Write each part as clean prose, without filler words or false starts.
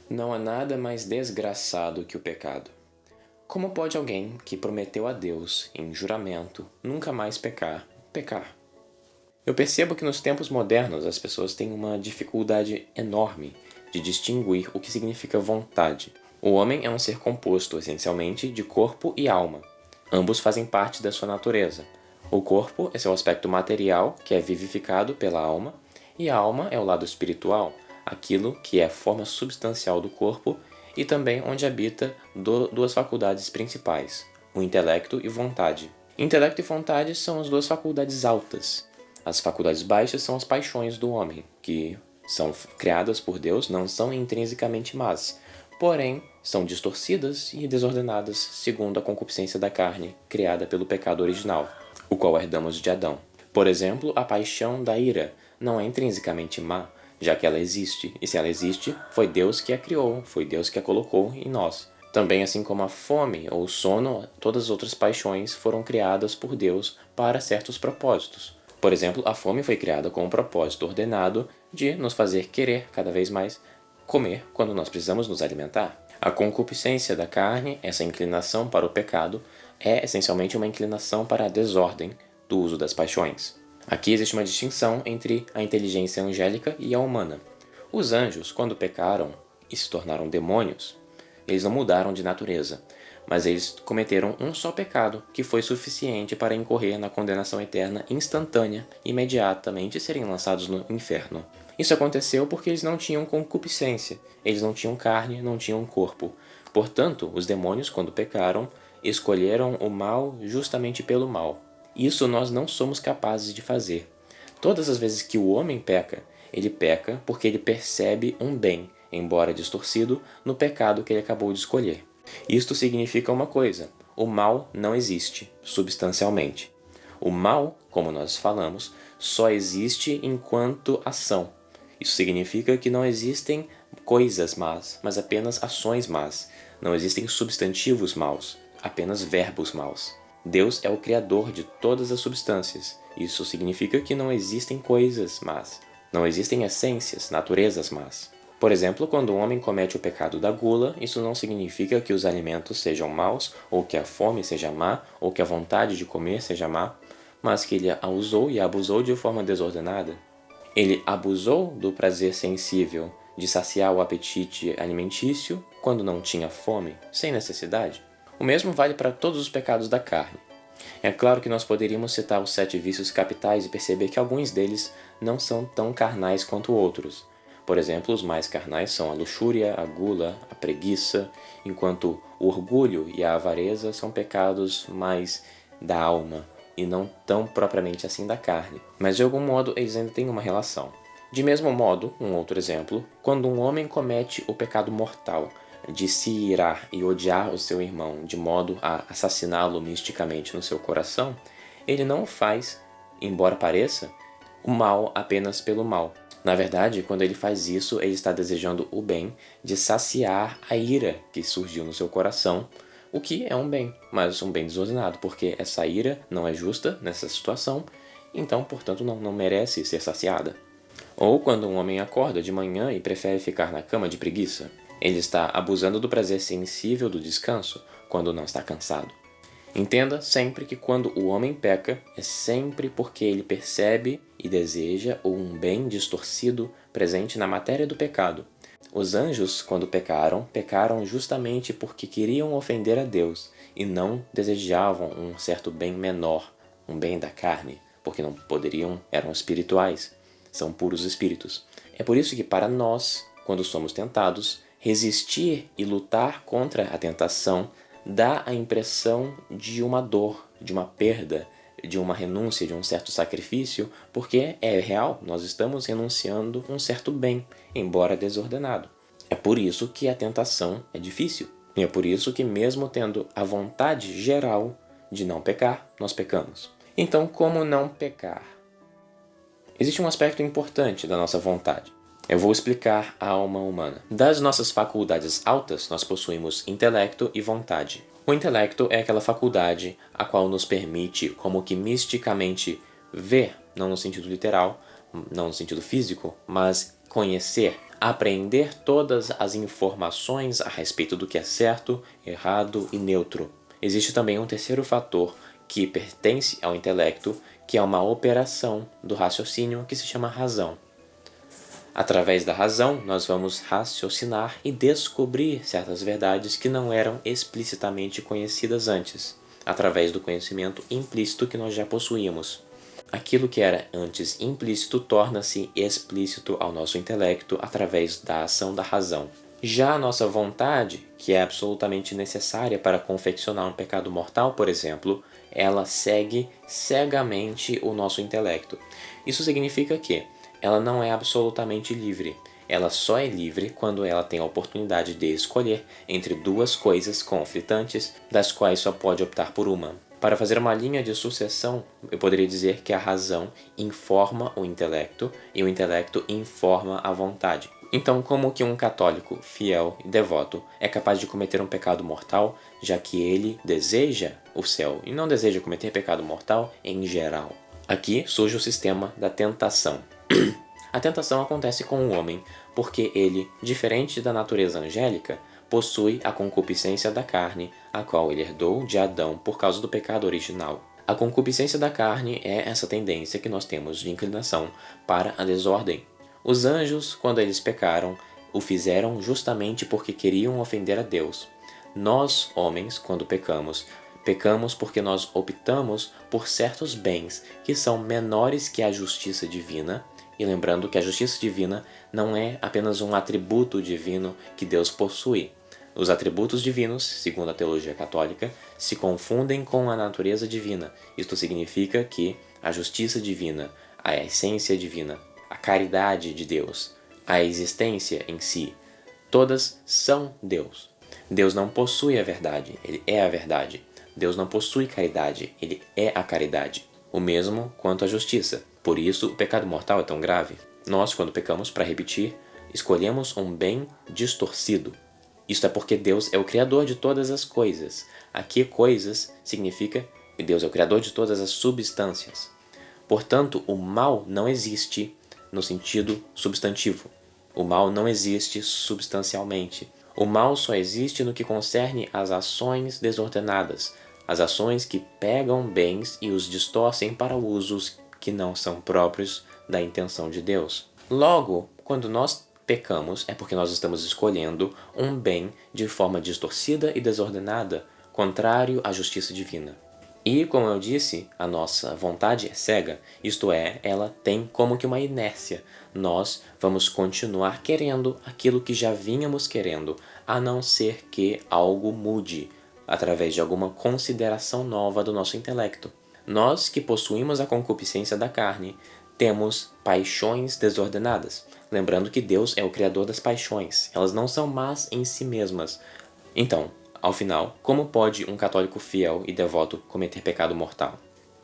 Não há nada mais desgraçado que o pecado. Como pode alguém que prometeu a Deus, em juramento, nunca mais pecar, pecar? Eu percebo que nos tempos modernos as pessoas têm uma dificuldade enorme de distinguir o que significa vontade. O homem é um ser composto, essencialmente, de corpo e alma. Ambos fazem parte da sua natureza. O corpo é seu aspecto material, que é vivificado pela alma, e a alma é o lado espiritual, aquilo que é a forma substancial do corpo e também onde habita duas faculdades principais, o intelecto e vontade. Intelecto e vontade são as duas faculdades altas. As faculdades baixas são as paixões do homem, que são criadas por Deus, não são intrinsecamente más, porém são distorcidas e desordenadas segundo a concupiscência da carne, criada pelo pecado original, o qual herdamos de Adão. Por exemplo, a paixão da ira não é intrinsecamente má, já que ela existe, e se ela existe, foi Deus que a criou, foi Deus que a colocou em nós. Também, assim como a fome ou o sono, todas as outras paixões foram criadas por Deus para certos propósitos. Por exemplo, a fome foi criada com um propósito ordenado de nos fazer querer cada vez mais comer quando nós precisamos nos alimentar. A concupiscência da carne, essa inclinação para o pecado, é essencialmente uma inclinação para a desordem do uso das paixões. Aqui existe uma distinção entre a inteligência angélica e a humana. Os anjos, quando pecaram e se tornaram demônios, eles não mudaram de natureza, mas eles cometeram um só pecado que foi suficiente para incorrer na condenação eterna instantânea e imediatamente serem lançados no inferno. Isso aconteceu porque eles não tinham concupiscência, eles não tinham carne, não tinham corpo. Portanto, os demônios, quando pecaram, escolheram o mal justamente pelo mal. Isso nós não somos capazes de fazer. Todas as vezes que o homem peca, ele peca porque ele percebe um bem, embora distorcido, no pecado que ele acabou de escolher. Isto significa uma coisa: o mal não existe, substancialmente. O mal, como nós falamos, só existe enquanto ação. Isso significa que não existem coisas más, mas apenas ações más. Não existem substantivos maus, apenas verbos maus. Deus é o criador de todas as substâncias. Isso significa que não existem coisas más. Não existem essências, naturezas más. Por exemplo, quando o homem comete o pecado da gula, isso não significa que os alimentos sejam maus, ou que a fome seja má, ou que a vontade de comer seja má, mas que ele a usou e a abusou de forma desordenada. Ele abusou do prazer sensível de saciar o apetite alimentício quando não tinha fome, sem necessidade. O mesmo vale para todos os pecados da carne. É claro que nós poderíamos citar os 7 vícios capitais e perceber que alguns deles não são tão carnais quanto outros. Por exemplo, os mais carnais são a luxúria, a gula, a preguiça, enquanto o orgulho e a avareza são pecados mais da alma e não tão propriamente assim da carne. Mas de algum modo eles ainda têm uma relação. De mesmo modo, um outro exemplo, quando um homem comete o pecado mortal de se irar e odiar o seu irmão de modo a assassiná-lo misticamente no seu coração, ele não faz, embora pareça, o mal apenas pelo mal. Na verdade, quando ele faz isso, ele está desejando o bem de saciar a ira que surgiu no seu coração, o que é um bem, mas um bem desordenado, porque essa ira não é justa nessa situação, então, portanto, não merece ser saciada. Ou quando um homem acorda de manhã e prefere ficar na cama de preguiça, ele está abusando do prazer sensível do descanso quando não está cansado. Entenda sempre que quando o homem peca, é sempre porque ele percebe e deseja um bem distorcido presente na matéria do pecado. Os anjos, quando pecaram justamente porque queriam ofender a Deus e não desejavam um certo bem menor, um bem da carne, porque não poderiam, eram espirituais, são puros espíritos. É por isso que para nós, quando somos tentados, resistir e lutar contra a tentação dá a impressão de uma dor, de uma perda, de uma renúncia, de um certo sacrifício, porque é real, nós estamos renunciando um certo bem, embora desordenado. É por isso que a tentação é difícil, e é por isso que mesmo tendo a vontade geral de não pecar, nós pecamos. Então, como não pecar? Existe um aspecto importante da nossa vontade. Eu vou explicar a alma humana. Das nossas faculdades altas, nós possuímos intelecto e vontade. O intelecto é aquela faculdade a qual nos permite, como que misticamente, ver, não no sentido literal, não no sentido físico, mas conhecer apreender todas as informações a respeito do que é certo, errado e neutro. Existe também um terceiro fator que pertence ao intelecto, que é uma operação do raciocínio que se chama razão. Através da razão, nós vamos raciocinar e descobrir certas verdades que não eram explicitamente conhecidas antes, através do conhecimento implícito que nós já possuímos. Aquilo que era antes implícito torna-se explícito ao nosso intelecto através da ação da razão. Já a nossa vontade, que é absolutamente necessária para confeccionar um pecado mortal, por exemplo, ela segue cegamente o nosso intelecto. Isso significa que ela não é absolutamente livre. Ela só é livre quando ela tem a oportunidade de escolher entre duas coisas conflitantes, das quais só pode optar por uma. Para fazer uma linha de sucessão, eu poderia dizer que a razão informa o intelecto e o intelecto informa a vontade. Então, como que um católico fiel e devoto é capaz de cometer um pecado mortal, já que ele deseja o céu e não deseja cometer pecado mortal em geral? Aqui surge o sistema da tentação. A tentação acontece com o homem porque ele, diferente da natureza angélica, possui a concupiscência da carne, a qual ele herdou de Adão por causa do pecado original. A concupiscência da carne é essa tendência que nós temos de inclinação para a desordem. Os anjos, quando eles pecaram, o fizeram justamente porque queriam ofender a Deus. Nós, homens, quando pecamos porque nós optamos por certos bens que são menores que a justiça divina. E lembrando que a justiça divina não é apenas um atributo divino que Deus possui. Os atributos divinos, segundo a teologia católica, se confundem com a natureza divina. Isto significa que a justiça divina, a essência divina, a caridade de Deus, a existência em si, todas são Deus. Deus não possui a verdade, Ele é a verdade. Deus não possui caridade, Ele é a caridade. O mesmo quanto à justiça. Por isso, o pecado mortal é tão grave. Nós, quando pecamos, para repetir, escolhemos um bem distorcido. Isto é porque Deus é o Criador de todas as coisas. Aqui, coisas significa que Deus é o Criador de todas as substâncias. Portanto, o mal não existe no sentido substantivo. O mal não existe substancialmente. O mal só existe no que concerne às ações desordenadas, as ações que pegam bens e os distorcem para usos que não são próprios da intenção de Deus. Logo, quando nós pecamos, é porque nós estamos escolhendo um bem de forma distorcida e desordenada, contrário à justiça divina. E, como eu disse, a nossa vontade é cega, isto é, ela tem como que uma inércia. Nós vamos continuar querendo aquilo que já vínhamos querendo, a não ser que algo mude, através de alguma consideração nova do nosso intelecto. Nós que possuímos a concupiscência da carne, temos paixões desordenadas. Lembrando que Deus é o Criador das paixões, elas não são más em si mesmas. Então, ao final, como pode um católico fiel e devoto cometer pecado mortal?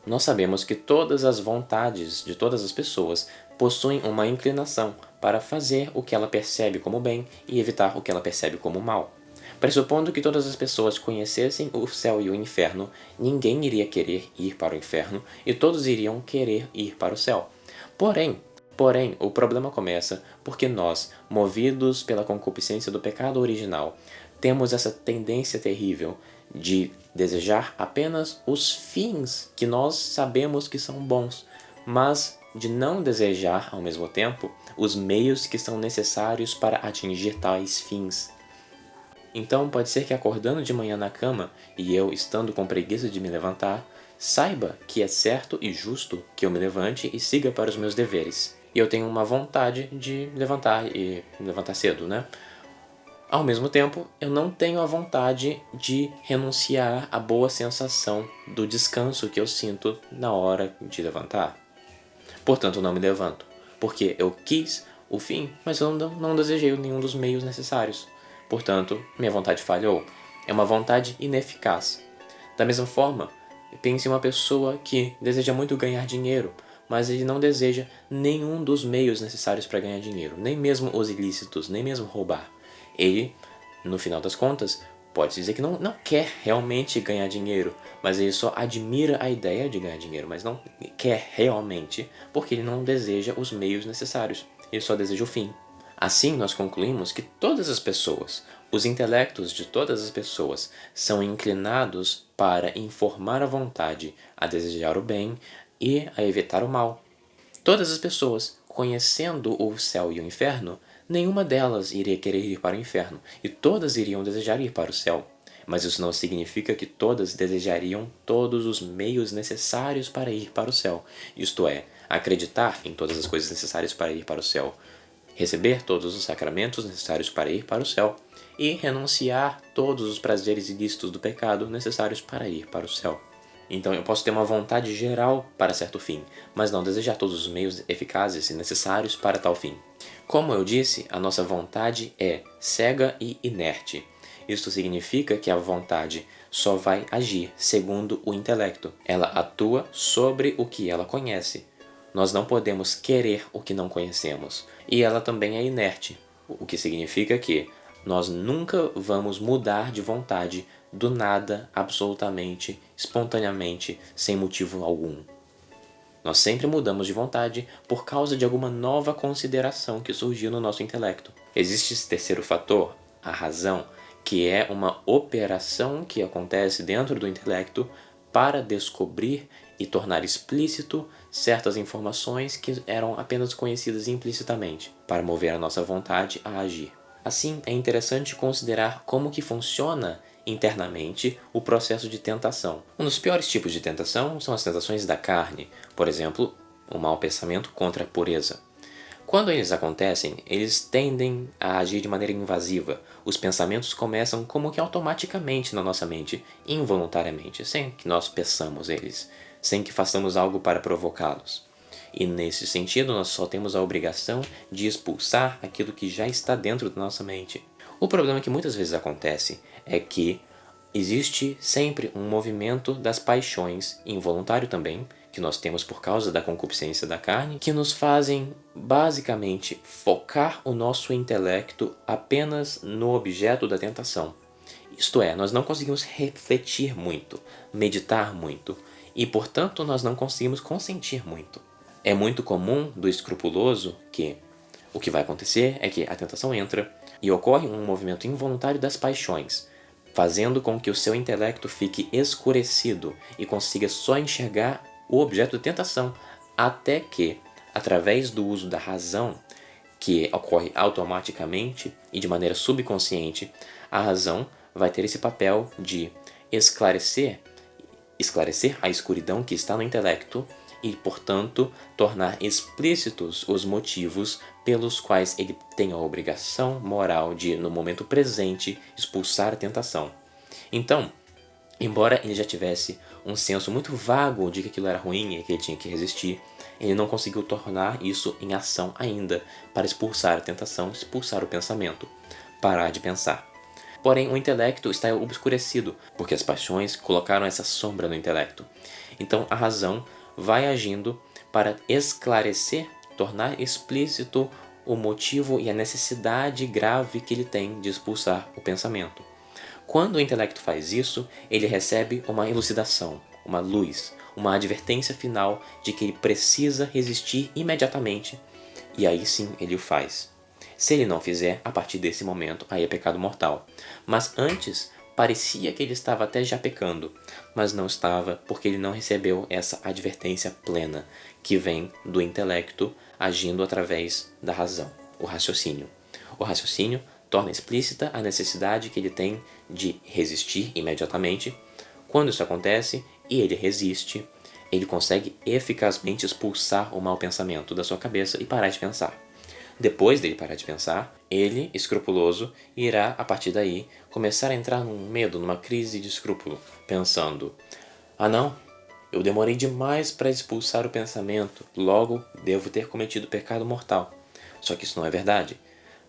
Nós sabemos que todas as vontades de todas as pessoas possuem uma inclinação para fazer o que ela percebe como bem e evitar o que ela percebe como mal. Pressupondo que todas as pessoas conhecessem o céu e o inferno, ninguém iria querer ir para o inferno e todos iriam querer ir para o céu. Porém, o problema começa porque nós, movidos pela concupiscência do pecado original, temos essa tendência terrível de desejar apenas os fins que nós sabemos que são bons, mas de não desejar, ao mesmo tempo, os meios que são necessários para atingir tais fins. Então pode ser que acordando de manhã na cama e eu estando com preguiça de me levantar, saiba que é certo e justo que eu me levante e siga para os meus deveres. E eu tenho uma vontade de levantar e me levantar cedo, né? Ao mesmo tempo, eu não tenho a vontade de renunciar à boa sensação do descanso que eu sinto na hora de levantar. Portanto, eu não me levanto, porque eu quis o fim, mas eu não desejei nenhum dos meios necessários. Portanto, minha vontade falhou. É uma vontade ineficaz. Da mesma forma, pense em uma pessoa que deseja muito ganhar dinheiro, mas ele não deseja nenhum dos meios necessários para ganhar dinheiro, nem mesmo os ilícitos, nem mesmo roubar. Ele, no final das contas, pode dizer que não quer realmente ganhar dinheiro, mas ele só admira a ideia de ganhar dinheiro, mas não quer realmente, porque ele não deseja os meios necessários, ele só deseja o fim. Assim, nós concluímos que todas as pessoas, os intelectos de todas as pessoas, são inclinados para informar a vontade, a desejar o bem e a evitar o mal. Todas as pessoas, conhecendo o céu e o inferno, nenhuma delas iria querer ir para o inferno, e todas iriam desejar ir para o céu. Mas isso não significa que todas desejariam todos os meios necessários para ir para o céu, isto é, acreditar em todas as coisas necessárias para ir para o céu, receber todos os sacramentos necessários para ir para o céu e renunciar todos os prazeres ilícitos do pecado necessários para ir para o céu. Então eu posso ter uma vontade geral para certo fim, mas não desejar todos os meios eficazes e necessários para tal fim. Como eu disse, a nossa vontade é cega e inerte. Isto significa que a vontade só vai agir segundo o intelecto. Ela atua sobre o que ela conhece. Nós não podemos querer o que não conhecemos. E ela também é inerte, o que significa que nós nunca vamos mudar de vontade do nada, absolutamente, espontaneamente, sem motivo algum. Nós sempre mudamos de vontade por causa de alguma nova consideração que surgiu no nosso intelecto. Existe esse terceiro fator, a razão, que é uma operação que acontece dentro do intelecto para descobrir e tornar explícito certas informações que eram apenas conhecidas implicitamente, para mover a nossa vontade a agir. Assim, é interessante considerar como que funciona internamente o processo de tentação. Um dos piores tipos de tentação são as tentações da carne, por exemplo, o mau pensamento contra a pureza. Quando eles acontecem, eles tendem a agir de maneira invasiva. Os pensamentos começam como que automaticamente na nossa mente, involuntariamente, sem que nós peçamos eles, sem que façamos algo para provocá-los. E nesse sentido, nós só temos a obrigação de expulsar aquilo que já está dentro da nossa mente. O problema que muitas vezes acontece é que existe sempre um movimento das paixões, involuntário também, que nós temos por causa da concupiscência da carne, que nos fazem basicamente focar o nosso intelecto apenas no objeto da tentação. Isto é, nós não conseguimos refletir muito, meditar muito, e portanto nós não conseguimos consentir muito. É muito comum do escrupuloso que o que vai acontecer é que a tentação entra e ocorre um movimento involuntário das paixões, fazendo com que o seu intelecto fique escurecido e consiga só enxergar o objeto de tentação, até que, através do uso da razão, que ocorre automaticamente e de maneira subconsciente, a razão vai ter esse papel de esclarecer a escuridão que está no intelecto e, portanto, tornar explícitos os motivos pelos quais ele tem a obrigação moral de, no momento presente, expulsar a tentação. Então, embora ele já tivesse um senso muito vago de que aquilo era ruim e que ele tinha que resistir, ele não conseguiu tornar isso em ação ainda para expulsar a tentação, expulsar o pensamento, parar de pensar. Porém, o intelecto está obscurecido, porque as paixões colocaram essa sombra no intelecto. Então, a razão vai agindo para esclarecer, tornar explícito o motivo e a necessidade grave que ele tem de expulsar o pensamento. Quando o intelecto faz isso, ele recebe uma elucidação, uma luz, uma advertência final de que ele precisa resistir imediatamente, e aí sim ele o faz. Se ele não fizer, a partir desse momento, aí é pecado mortal. Mas antes, parecia que ele estava até já pecando, mas não estava porque ele não recebeu essa advertência plena, que vem do intelecto agindo através da razão, o raciocínio. O raciocínio torna explícita a necessidade que ele tem de resistir imediatamente. Quando isso acontece e ele resiste, ele consegue eficazmente expulsar o mau pensamento da sua cabeça e parar de pensar. Depois dele parar de pensar, ele, escrupuloso, irá, a partir daí, começar a entrar num medo, numa crise de escrúpulo, pensando: ah não, eu demorei demais para expulsar o pensamento, logo devo ter cometido pecado mortal. Só que isso não é verdade,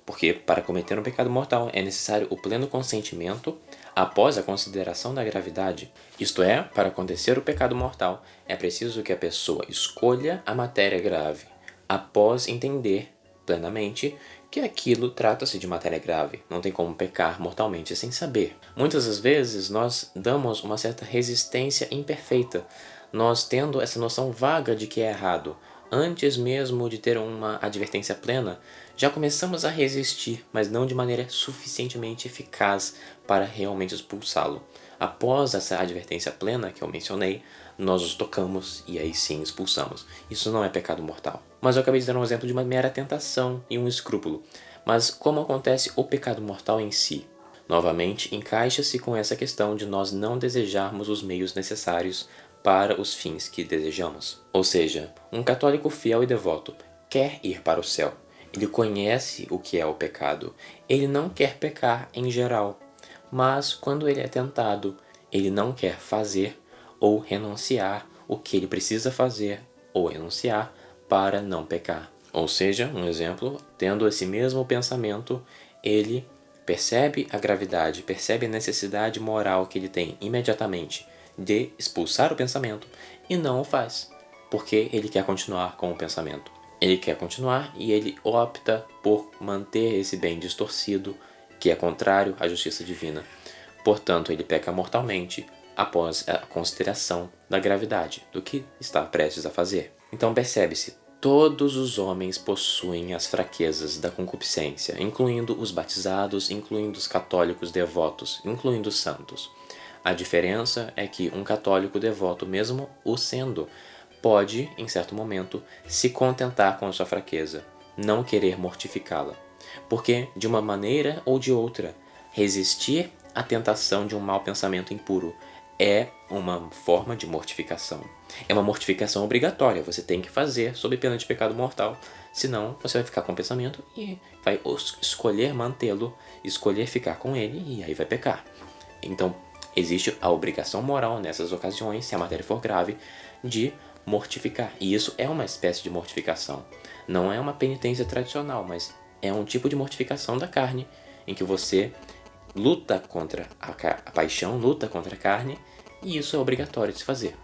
porque para cometer um pecado mortal é necessário o pleno consentimento após a consideração da gravidade. Isto é, para acontecer o pecado mortal, é preciso que a pessoa escolha a matéria grave, após entender plenamente que aquilo trata-se de matéria grave, não tem como pecar mortalmente sem saber. Muitas das vezes nós damos uma certa resistência imperfeita, nós tendo essa noção vaga de que é errado, antes mesmo de ter uma advertência plena, já começamos a resistir, mas não de maneira suficientemente eficaz para realmente expulsá-lo. Após essa advertência plena que eu mencionei, nós os tocamos e aí sim expulsamos. Isso não é pecado mortal. Mas eu acabei de dar um exemplo de uma mera tentação e um escrúpulo. Mas como acontece o pecado mortal em si? Novamente, encaixa-se com essa questão de nós não desejarmos os meios necessários para os fins que desejamos. Ou seja, um católico fiel e devoto quer ir para o céu. Ele conhece o que é o pecado. Ele não quer pecar em geral. Mas quando ele é tentado, ele não quer fazer ou renunciar o que ele precisa fazer ou renunciar para não pecar. Ou seja, um exemplo, tendo esse mesmo pensamento, ele percebe a gravidade, percebe a necessidade moral que ele tem imediatamente de expulsar o pensamento e não o faz, porque ele quer continuar com o pensamento. Ele quer continuar e ele opta por manter esse bem distorcido, que é contrário à justiça divina. Portanto, ele peca mortalmente após a consideração da gravidade do que está prestes a fazer. Então percebe-se, todos os homens possuem as fraquezas da concupiscência, incluindo os batizados, incluindo os católicos devotos, incluindo os santos. A diferença é que um católico devoto, mesmo o sendo, pode, em certo momento, se contentar com a sua fraqueza, não querer mortificá-la. Porque, de uma maneira ou de outra, resistir à tentação de um mau pensamento impuro é uma forma de mortificação. É uma mortificação obrigatória, você tem que fazer sob pena de pecado mortal, senão você vai ficar com o pensamento e vai escolher mantê-lo, escolher ficar com ele e aí vai pecar. Então, existe a obrigação moral nessas ocasiões, se a matéria for grave, de mortificar. E isso é uma espécie de mortificação. Não é uma penitência tradicional, mas é um tipo de mortificação da carne, em que você luta contra a paixão, luta contra a carne, e isso é obrigatório de se fazer.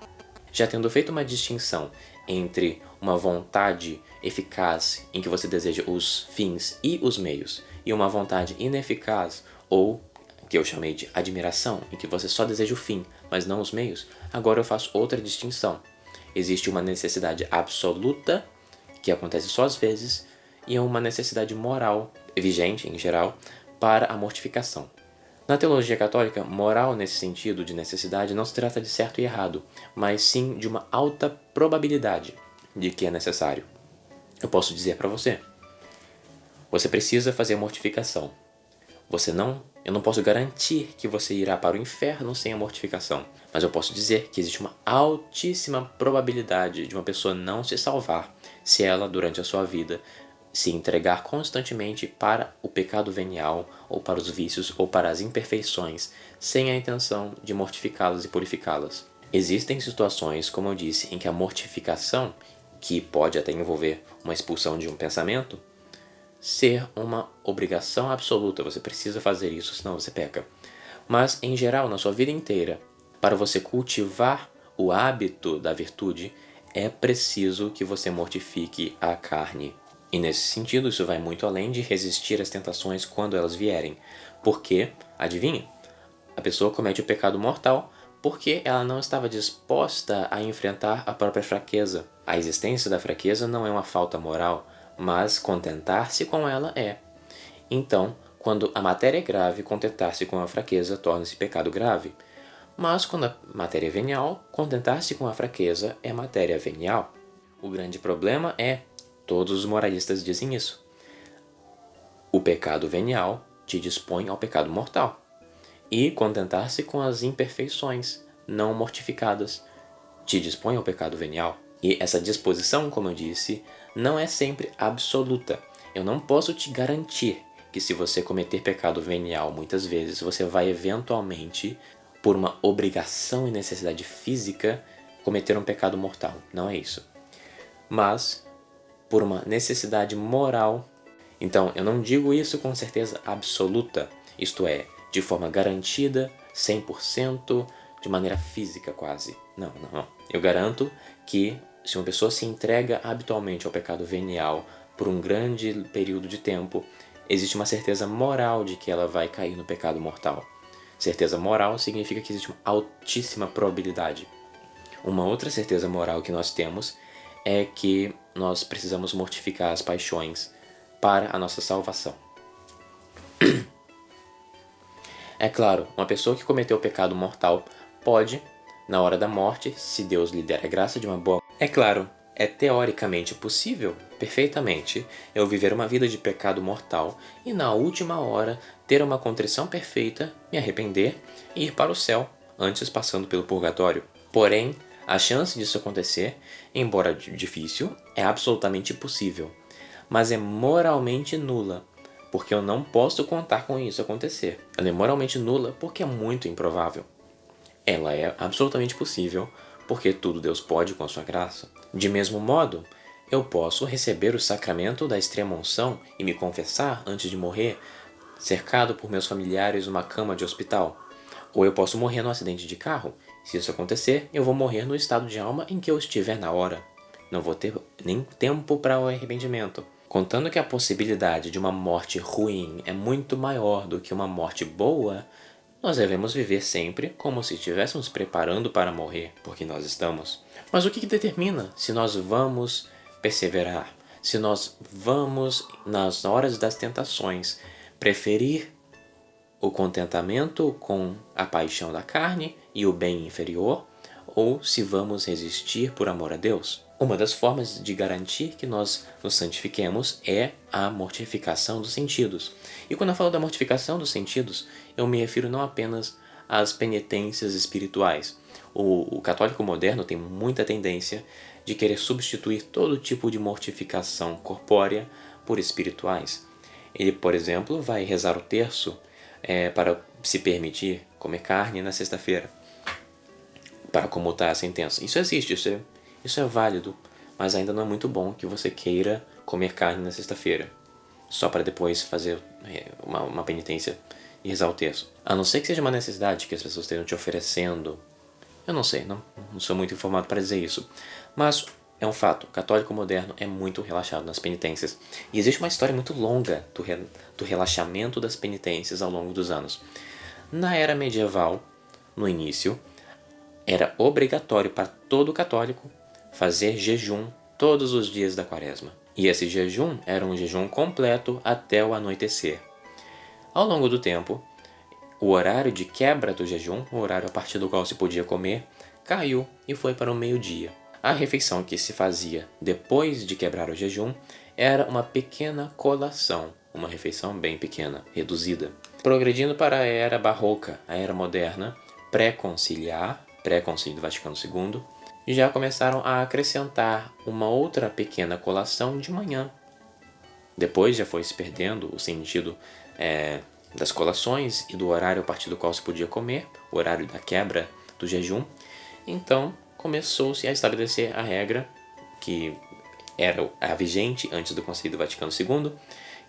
Já tendo feito uma distinção entre uma vontade eficaz, em que você deseja os fins e os meios, e uma vontade ineficaz, ou que eu chamei de admiração, em que você só deseja o fim, mas não os meios, agora eu faço outra distinção. Existe uma necessidade absoluta, que acontece só às vezes, e uma necessidade moral, vigente em geral, para a mortificação. Na teologia católica, moral nesse sentido de necessidade não se trata de certo e errado, mas sim de uma alta probabilidade de que é necessário. Eu posso dizer para você, você precisa fazer mortificação. Eu não posso garantir que você irá para o inferno sem a mortificação, mas eu posso dizer que existe uma altíssima probabilidade de uma pessoa não se salvar se ela, durante a sua vida, se entregar constantemente para o pecado venial, ou para os vícios, ou para as imperfeições, sem a intenção de mortificá-las e purificá-las. Existem situações, como eu disse, em que a mortificação, que pode até envolver uma expulsão de um pensamento, ser uma obrigação absoluta, você precisa fazer isso, senão você peca. Mas, em geral, na sua vida inteira, para você cultivar o hábito da virtude, é preciso que você mortifique a carne. E nesse sentido, isso vai muito além de resistir às tentações quando elas vierem. Porque, adivinha, a pessoa comete o pecado mortal porque ela não estava disposta a enfrentar a própria fraqueza. A existência da fraqueza não é uma falta moral, mas contentar-se com ela é. Então, quando a matéria é grave, contentar-se com a fraqueza torna-se pecado grave. Mas quando a matéria é venial, contentar-se com a fraqueza é matéria venial. O grande problema é, todos os moralistas dizem isso, o pecado venial te dispõe ao pecado mortal. E contentar-se com as imperfeições não mortificadas te dispõe ao pecado venial. E essa disposição, como eu disse, não é sempre absoluta. Eu não posso te garantir que se você cometer pecado venial muitas vezes, você vai eventualmente, por uma obrigação e necessidade física, cometer um pecado mortal. Não é isso. Mas, por uma necessidade moral. Então, eu não digo isso com certeza absoluta, isto é, de forma garantida, 100%, de maneira física quase. Não. Eu garanto que se uma pessoa se entrega habitualmente ao pecado venial por um grande período de tempo, existe uma certeza moral de que ela vai cair no pecado mortal. Certeza moral significa que existe uma altíssima probabilidade. Uma outra certeza moral que nós temos é que nós precisamos mortificar as paixões para a nossa salvação. É claro, uma pessoa que cometeu o pecado mortal pode, na hora da morte, se Deus lhe der a graça de uma boa... É claro, é teoricamente possível, perfeitamente, eu viver uma vida de pecado mortal e na última hora ter uma contrição perfeita, me arrepender e ir para o céu, antes passando pelo purgatório. Porém, a chance disso acontecer, embora difícil, é absolutamente possível, mas é moralmente nula, porque eu não posso contar com isso acontecer. Ela é moralmente nula porque é muito improvável. Ela é absolutamente possível, porque tudo Deus pode com a sua graça. De mesmo modo, eu posso receber o sacramento da extrema-unção e me confessar antes de morrer, cercado por meus familiares numa cama de hospital. Ou eu posso morrer num acidente de carro. Se isso acontecer, eu vou morrer no estado de alma em que eu estiver na hora. Não vou ter nem tempo para o arrependimento. Contando que a possibilidade de uma morte ruim é muito maior do que uma morte boa, nós devemos viver sempre como se estivéssemos preparando para morrer, porque nós estamos. Mas o que determina se nós vamos perseverar? Se nós vamos, nas horas das tentações, preferir o contentamento com a paixão da carne e o bem inferior, ou se vamos resistir por amor a Deus? Uma das formas de garantir que nós nos santifiquemos é a mortificação dos sentidos. E quando eu falo da mortificação dos sentidos, eu me refiro não apenas às penitências espirituais. O católico moderno tem muita tendência de querer substituir todo tipo de mortificação corpórea por espirituais. Ele, por exemplo, vai rezar o terço para se permitir comer carne na sexta-feira, para comutar a sentença. Isso existe, isso é válido, mas ainda não é muito bom que você queira comer carne na sexta-feira, só para depois fazer uma penitência e rezar o terço. A não ser que seja uma necessidade que as pessoas estejam te oferecendo. Eu não sei, não sou muito informado para dizer isso. Mas é um fato, o católico moderno é muito relaxado nas penitências. E existe uma história muito longa do relaxamento das penitências ao longo dos anos. Na era medieval, no início, era obrigatório para todo católico fazer jejum todos os dias da quaresma. E esse jejum era um jejum completo até o anoitecer. Ao longo do tempo, o horário de quebra do jejum, o horário a partir do qual se podia comer, caiu e foi para o meio-dia. A refeição que se fazia depois de quebrar o jejum era uma pequena colação, uma refeição bem pequena, reduzida. Progredindo para a era barroca, a era moderna, pré-conciliar, pré-concílio do Vaticano II, já começaram a acrescentar uma outra pequena colação de manhã. Depois já foi se perdendo o sentido das colações e do horário a partir do qual se podia comer, o horário da quebra do jejum. Então começou-se a estabelecer a regra que era a vigente antes do Concílio do Vaticano II,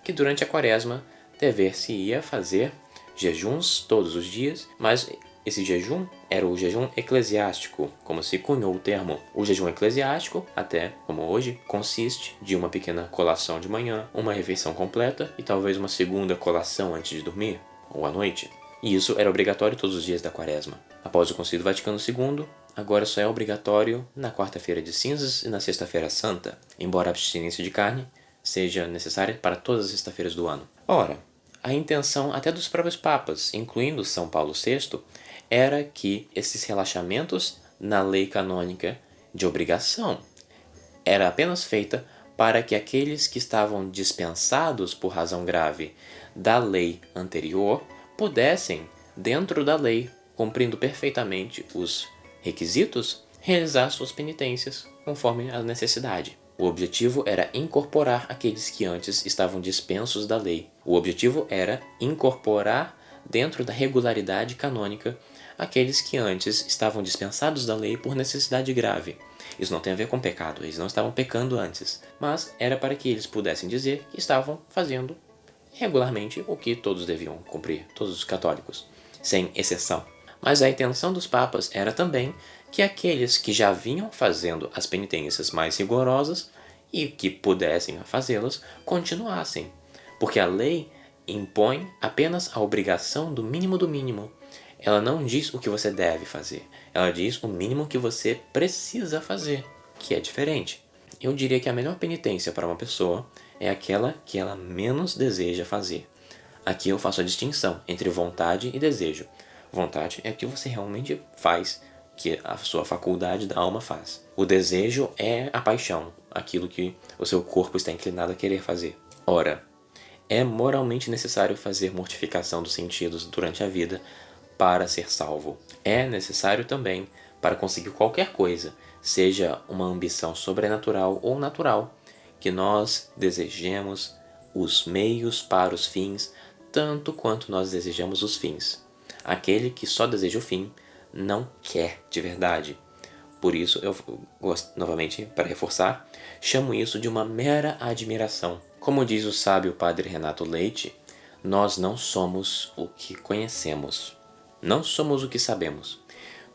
que durante a quaresma dever-se-ia fazer jejuns todos os dias, mas esse jejum era o jejum eclesiástico, como se cunhou o termo. O jejum eclesiástico, até como hoje, consiste de uma pequena colação de manhã, uma refeição completa e talvez uma segunda colação antes de dormir, ou à noite. E isso era obrigatório todos os dias da quaresma. Após o Concílio Vaticano II, agora só é obrigatório na quarta-feira de cinzas e na sexta-feira santa, embora a abstinência de carne seja necessária para todas as sexta-feiras do ano. Ora, a intenção até dos próprios papas, incluindo São Paulo VI, era que esses relaxamentos na lei canônica de obrigação era apenas feita para que aqueles que estavam dispensados por razão grave da lei anterior pudessem, dentro da lei, cumprindo perfeitamente os requisitos, realizar suas penitências conforme a necessidade. O objetivo era incorporar aqueles que antes estavam dispensos da lei. O objetivo era incorporar dentro da regularidade canônica aqueles que antes estavam dispensados da lei por necessidade grave. Isso não tem a ver com pecado, eles não estavam pecando antes, mas era para que eles pudessem dizer que estavam fazendo regularmente o que todos deviam cumprir, todos os católicos, sem exceção. Mas a intenção dos papas era também que aqueles que já vinham fazendo as penitências mais rigorosas e que pudessem fazê-las, continuassem, porque a lei impõe apenas a obrigação do mínimo do mínimo. Ela não diz o que você deve fazer, ela diz o mínimo que você precisa fazer, que é diferente. eu diria que a melhor penitência para uma pessoa é aquela que ela menos deseja fazer. Aqui eu faço a distinção entre vontade e desejo. Vontade é o que você realmente faz, que a sua faculdade da alma faz. O desejo é a paixão, aquilo que o seu corpo está inclinado a querer fazer. Ora, é moralmente necessário fazer mortificação dos sentidos durante a vida para ser salvo. É necessário também para conseguir qualquer coisa, seja uma ambição sobrenatural ou natural, que nós desejemos os meios para os fins, tanto quanto nós desejamos os fins. Aquele que só deseja o fim não quer de verdade. Por isso, eu gosto, novamente, para reforçar, chamo isso de uma mera admiração. Como diz o sábio padre Renato Leite, nós não somos o que conhecemos. Não somos o que sabemos.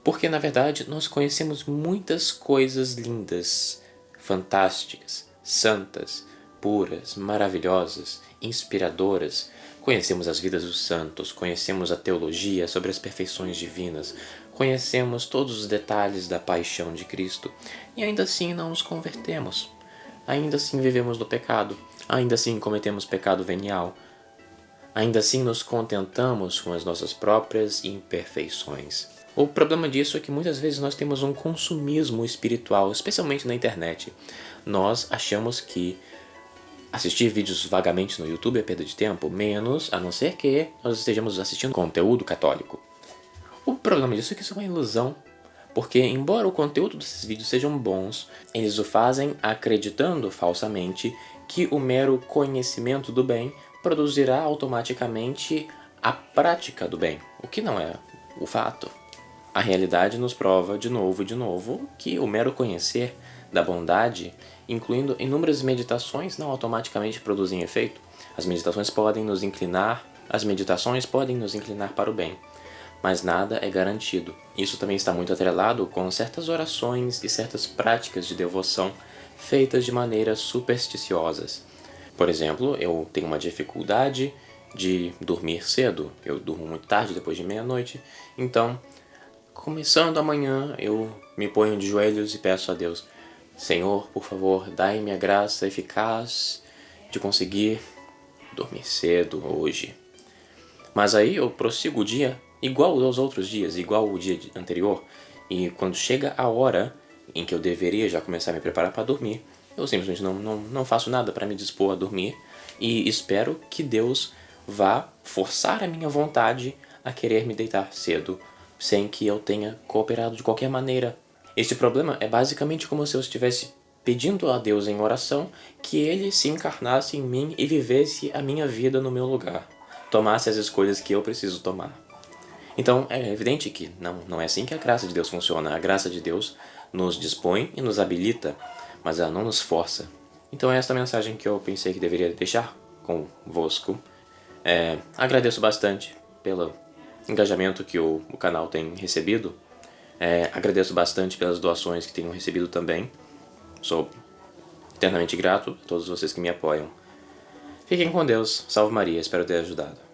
Porque, na verdade, nós conhecemos muitas coisas lindas, fantásticas, santas, puras, maravilhosas, inspiradoras. Conhecemos as vidas dos santos, conhecemos a teologia sobre as perfeições divinas, conhecemos todos os detalhes da paixão de Cristo e ainda assim não nos convertemos. Ainda assim vivemos no pecado, ainda assim cometemos pecado venial, ainda assim nos contentamos com as nossas próprias imperfeições. O problema disso é que muitas vezes nós temos um consumismo espiritual, especialmente na internet. Nós achamos que assistir vídeos vagamente no YouTube é perda de tempo, menos a não ser que nós estejamos assistindo conteúdo católico. O problema disso é que isso é uma ilusão, porque embora o conteúdo desses vídeos sejam bons, eles o fazem acreditando falsamente que o mero conhecimento do bem produzirá automaticamente a prática do bem, o que não é o fato. A realidade nos prova de novo e de novo que o mero conhecer da bondade, incluindo inúmeras meditações, não automaticamente produzem efeito. As meditações podem nos inclinar para o bem, mas nada é garantido. Isso também está muito atrelado com certas orações e certas práticas de devoção feitas de maneiras supersticiosas. Por exemplo, eu tenho uma dificuldade de dormir cedo. Eu durmo muito tarde, depois de meia-noite. Então, começando amanhã, eu me ponho de joelhos e peço a Deus: Senhor, por favor, dai-me a graça eficaz de conseguir dormir cedo hoje. Mas aí eu prossigo o dia igual aos outros dias, igual o dia anterior, e quando chega a hora em que eu deveria já começar a me preparar para dormir, eu simplesmente não faço nada para me dispor a dormir e espero que Deus vá forçar a minha vontade a querer me deitar cedo, sem que eu tenha cooperado de qualquer maneira. Este problema é basicamente como se eu estivesse pedindo a Deus em oração que Ele se encarnasse em mim e vivesse a minha vida no meu lugar, tomasse as escolhas que eu preciso tomar. Então é evidente que não é assim que a graça de Deus funciona. A graça de Deus nos dispõe e nos habilita, mas ela não nos força. Então é esta mensagem que eu pensei que deveria deixar convosco. Agradeço bastante pelo engajamento que o canal tem recebido. Agradeço bastante pelas doações que tenho recebido também. Sou eternamente grato a todos vocês que me apoiam. Fiquem com Deus. Salve Maria. Espero ter ajudado.